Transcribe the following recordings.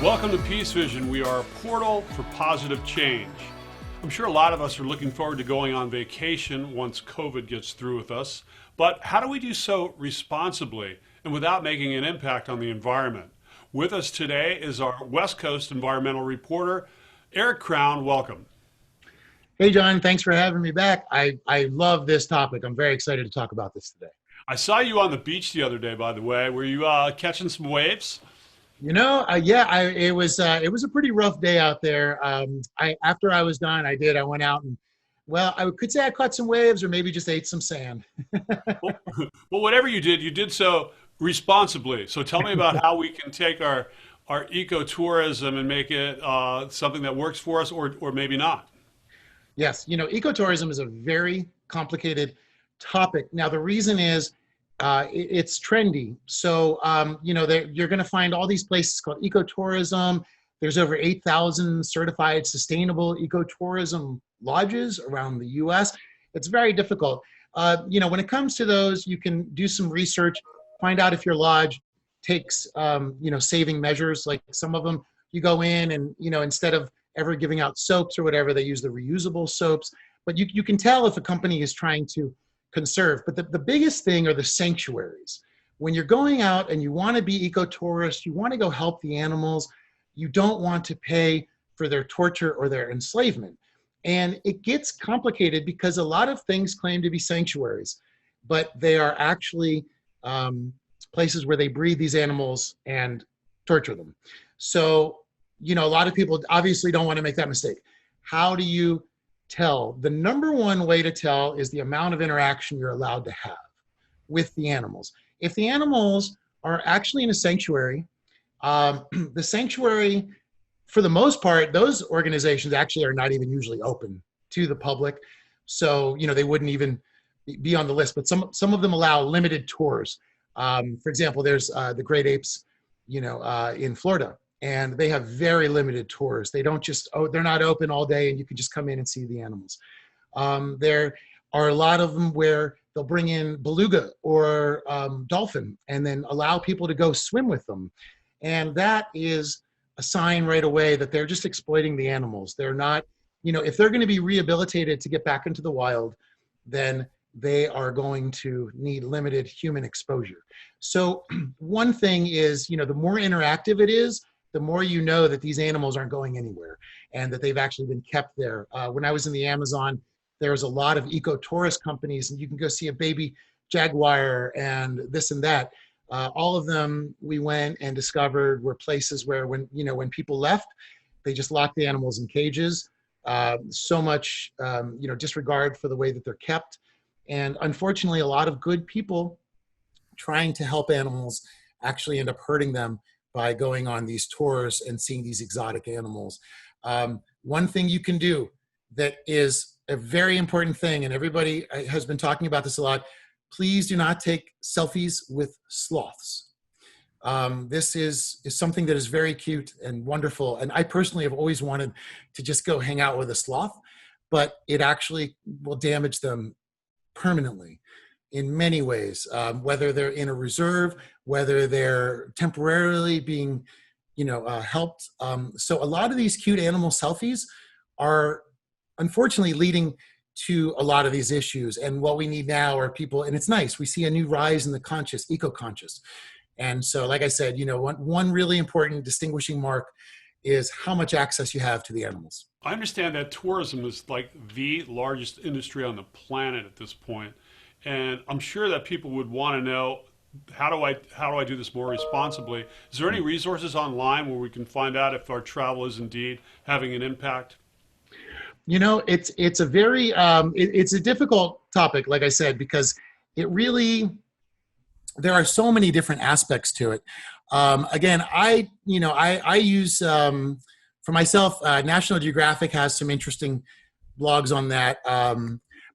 Welcome to Peacevision. We are a portal for positive change. I'm sure a lot of us are looking forward to going on vacation once COVID gets through with us, but how do we do so responsibly and without making an impact on the environment? With us today is our West Coast environmental reporter, Erik. Welcome. Hey, John, thanks for having me back. I love this topic. I'm very excited to talk about this today. I saw you on the beach the other day, by the way. Were you catching some waves? It was a pretty rough day out there. After I was done, I went out and, well, I could say I caught some waves or maybe just ate some sand. Well, whatever you did so responsibly. So tell me about how we can take our ecotourism and make it something that works for us or maybe not. Yes, ecotourism is a very complicated topic. Now, the reason is it's trendy. So, you're going to find all these places called ecotourism. There's over 8,000 certified sustainable ecotourism lodges around the US. It's very difficult. When it comes to those, you can do some research, find out if your lodge takes, saving measures. Like some of them, you go in and, instead of ever giving out soaps or whatever, they use the reusable soaps. But you can tell if a company is trying to conserve. But the biggest thing are the sanctuaries. When you're going out and you want to be ecotourist, you want to go help the animals, you don't want to pay for their torture or their enslavement. And it gets complicated because a lot of things claim to be sanctuaries, but they are actually places where they breed these animals and torture them. So, a lot of people obviously don't want to make that mistake. How do you tell? The number one way to tell is the amount of interaction you're allowed to have with the animals. If the animals are actually in a sanctuary, the sanctuary, for the most part, those organizations actually are not even usually open to the public. So, they wouldn't even be on the list, but some of them allow limited tours. For example, there's the great apes, in Florida. And they have very limited tours. They don't they're not open all day and you can just come in and see the animals. There are a lot of them where they'll bring in beluga or dolphin and then allow people to go swim with them. And that is a sign right away that they're just exploiting the animals. They're not, if they're going to be rehabilitated to get back into the wild, then they are going to need limited human exposure. So one thing is, the more interactive it is, the more you know that these animals aren't going anywhere and that they've actually been kept there. When I was in the Amazon, there's a lot of eco-tourist companies and you can go see a baby jaguar and this and that. All of them we went and discovered were places where when people left, they just locked the animals in cages. So much, disregard for the way that they're kept. And unfortunately, a lot of good people trying to help animals actually end up hurting them by going on these tours and seeing these exotic animals. One thing you can do that is a very important thing, and everybody has been talking about this a lot, please do not take selfies with sloths. This is something that is very cute and wonderful, and I personally have always wanted to just go hang out with a sloth, but it actually will damage them permanently in many ways, whether they're in a reserve, whether they're temporarily being, helped. So a lot of these cute animal selfies are unfortunately leading to a lot of these issues. And what we need now are people, and it's nice, we see a new rise in the conscious, eco-conscious. And so, like I said, one really important distinguishing mark is how much access you have to the animals. I understand that tourism is like the largest industry on the planet at this point. And I'm sure that people would want to know, how do I do this more responsibly? Is there any resources online where we can find out if our travel is indeed having an impact? It's a very it's a difficult topic, like I said, because there are so many different aspects to it. Again, I use for myself, National Geographic has some interesting blogs on that.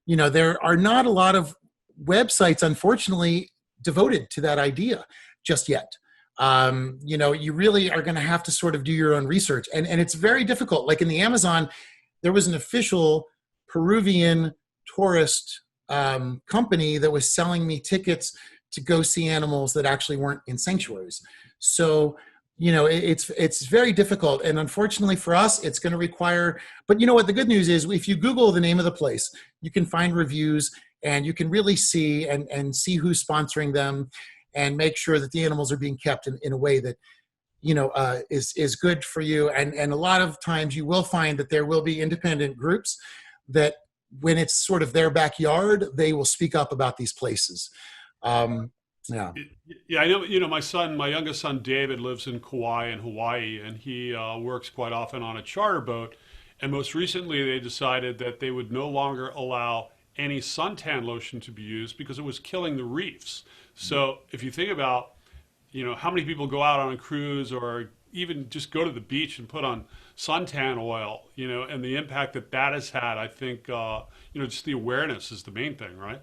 There are not a lot of websites, unfortunately, devoted to that idea just yet. You really are going to have to sort of do your own research. And it's very difficult. Like in the Amazon, there was an official Peruvian tourist company that was selling me tickets to go see animals that actually weren't in sanctuaries. So, it's very difficult, and unfortunately for us, it's going to require. But you know what? The good news is, if you Google the name of the place, you can find reviews, and you can really see and see who's sponsoring them, and make sure that the animals are being kept in a way that is good for you. And a lot of times, you will find that there will be independent groups that, when it's sort of their backyard, they will speak up about these places. Um, yeah. Yeah, I know. My youngest son David lives in Kauai in Hawaii, and he works quite often on a charter boat. And most recently, they decided that they would no longer allow any suntan lotion to be used because it was killing the reefs. So if you think about, how many people go out on a cruise or even just go to the beach and put on suntan oil, and the impact that that has had, I think, just the awareness is the main thing, right?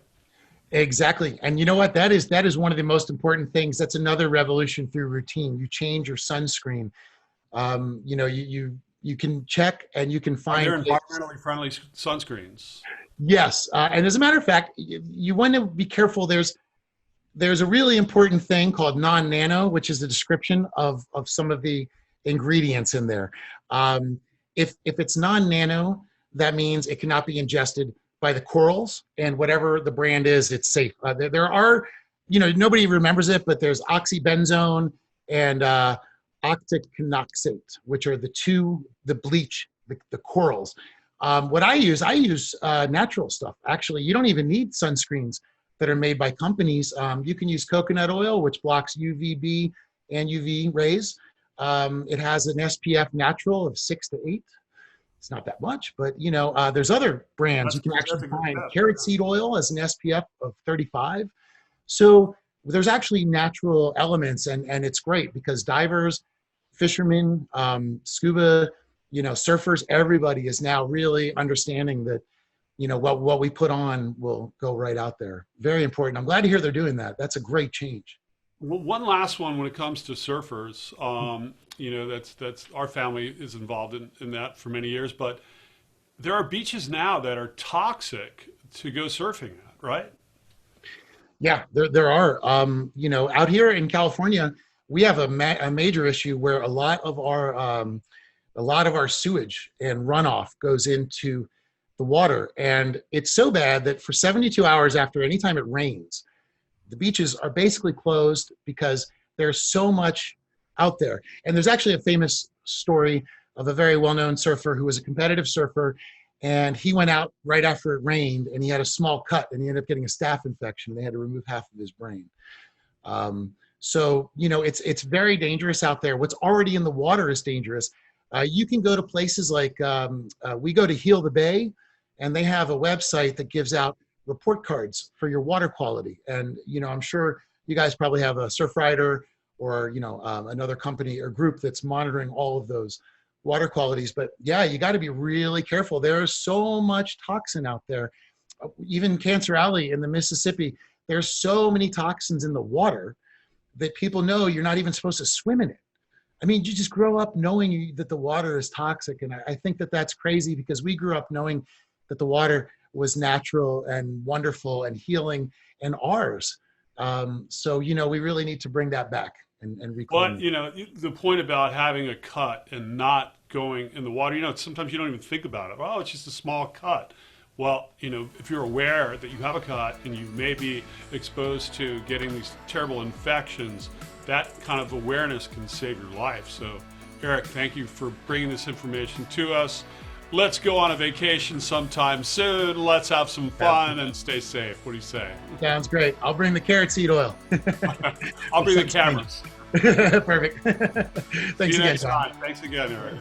Exactly. And you know what? That is one of the most important things. That's another revolution through routine. You change your sunscreen. You can check and you can Are find. there environmentally friendly sunscreens? Yes. And as a matter of fact, you want to be careful. There's a really important thing called non-nano, which is the description of some of the ingredients in there. If it's non-nano, that means it cannot be ingested by the corals, and whatever the brand is, it's safe. There are, nobody remembers it, but there's oxybenzone and octinoxate, which are the bleach, the corals. What I use natural stuff. Actually, you don't even need sunscreens that are made by companies. You can use coconut oil, which blocks UVB and UV rays. It has an SPF natural of 6 to 8. It's not that much, but there's other brands. You can actually find carrot seed oil as an SPF of 35. So there's actually natural elements, and it's great because divers, fishermen, scuba, surfers, everybody is now really understanding that, what we put on will go right out there. Very important. I'm glad to hear they're doing that. That's a great change. Well, one last one when it comes to surfers. That's our family is involved in that for many years, but there are beaches now that are toxic to go surfing at, right? Yeah, there are. Out here in California, we have a major issue where a lot of our sewage and runoff goes into the water, and it's so bad that for 72 hours after any time it rains, the beaches are basically closed because there's so much out there. And there's actually a famous story of a very well-known surfer who was a competitive surfer, and he went out right after it rained, and he had a small cut, and he ended up getting a staph infection. They had to remove half of his brain. It's very dangerous out there. What's already in the water is dangerous. You can go to places like, we go to Heal the Bay, and they have a website that gives out report cards for your water quality. And, I'm sure you guys probably have a Surfrider or, another company or group that's monitoring all of those water qualities. But yeah, you got to be really careful. There's so much toxin out there. Even Cancer Alley in the Mississippi, there's so many toxins in the water that people know you're not even supposed to swim in it. I mean, you just grow up knowing that the water is toxic. And I think that that's crazy because we grew up knowing that the water was natural and wonderful and healing and ours. We really need to bring that back and reclaim. But, the point about having a cut and not going in the water, sometimes you don't even think about it. Oh, it's just a small cut. Well, if you're aware that you have a cut and you may be exposed to getting these terrible infections, that kind of awareness can save your life. So, Erik, thank you for bringing this information to us. Let's go on a vacation sometime soon. Let's have some fun and stay safe. What do you say? Sounds great. I'll bring the carrot seed oil. I'll bring the cameras. Perfect. Thanks See you again, next Tom. time. Thanks again, Erik.